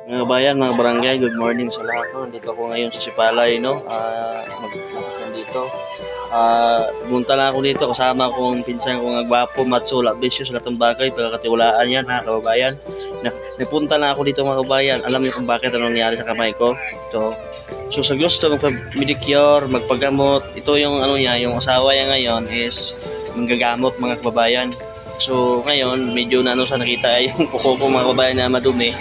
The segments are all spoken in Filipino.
Mga kabayan, mga barangay, good morning sa lahat. No? Dito ako ngayon sa Sipalay, no? Dito. Pumunta lang ako dito kasama kong pinsan kong agwapo, matso, labisyo sa latong bagay, pagkatiwalaan yan ha, kababayan. Nagpunta lang ako dito mga kababayan. Alam niyo kung bakit anong nangyari sa kamay ko? So sa gusto magpa-medicure, magpagamot, ito yung ano niya, yung asawa niya ngayon is manggagamot mga kababayan. So ngayon, medyo na ano sa nakita yung kuko ko mga kababayan na madumi.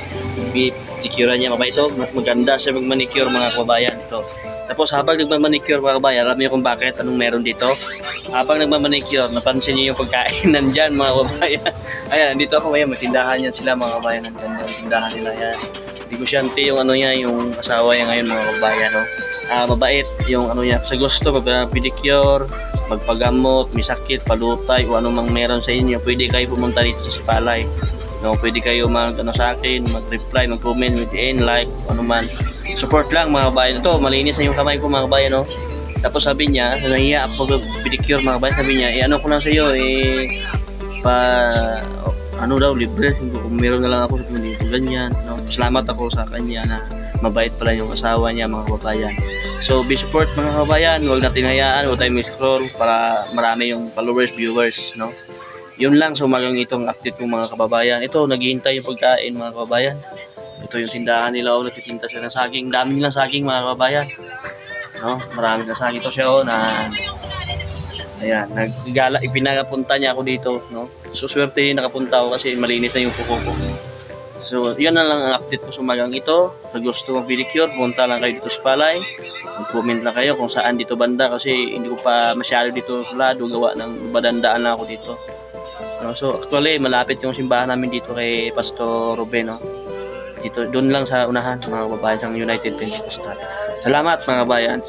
Manicure niya, mabait ito, maganda siya mag-manicure mga kababayan ito. Tapos habang nagmamanicure mga kababayan, alam niyo kung bakit, anong meron dito? Habang nagmamanicure, napansin niyo yung pagkain nandyan mga kababayan. Ayan, dito ako ngayon, matindahan yan sila mga kababayan, nandyan yung tindahan nila yan. Negosyante yung ano niya, yung asawa niya ngayon mga kababayan, no? Mabait yung ano niya, sa gusto mag-pedicure, magpagamot, may sakit, palutay, o anumang meron sa inyo, pwede kayo pumunta dito sa Sipalay. No, pwede kayo ano sa akin, mag-reply, mag-comment, mag-in, like, ano man. Support lang mga kabayan. Ito, malinis na yung kamay ko mga kabayan, no? Tapos sabi niya, nahiya ako pedicure mga kabayan, sabi niya, ano ko lang sa iyo, ano daw, libre, kung meron na lang ako, hindi ko ganyan. No? Salamat ako sa kanya na mabait pala yung asawa niya mga kabayan. So, be support mga kabayan, huwag natin hayaan, huwag tayong scroll para marami yung followers, viewers, no? Yun lang, so magang itong update ng mga kababayan. Ito, naghihintay yung pagkain mga kababayan. Ito yung tindahan nila, nagtitinda sila ng saging. Dami nilang saging mga kababayan. No? Marami na saging. Ito siya na ayan, ipinagapunta niya ako dito, no? So swerte nakapunta ako kasi malinis na yung kuko ko. So, yun na lang ang update ko sa magang ito. Pag gusto mong pedicure, punta lang kayo dito sa Palay. Mag-comment lang kayo kung saan dito banda kasi hindi ko pa masyado dito lado gawa ng badandaan na ako dito. So actually malapit yung simbahan namin dito kay Pastor Ruben, no? Dito doon lang sa unahan mga kababayan sa United Pentecostal. Salamat mga kababayan.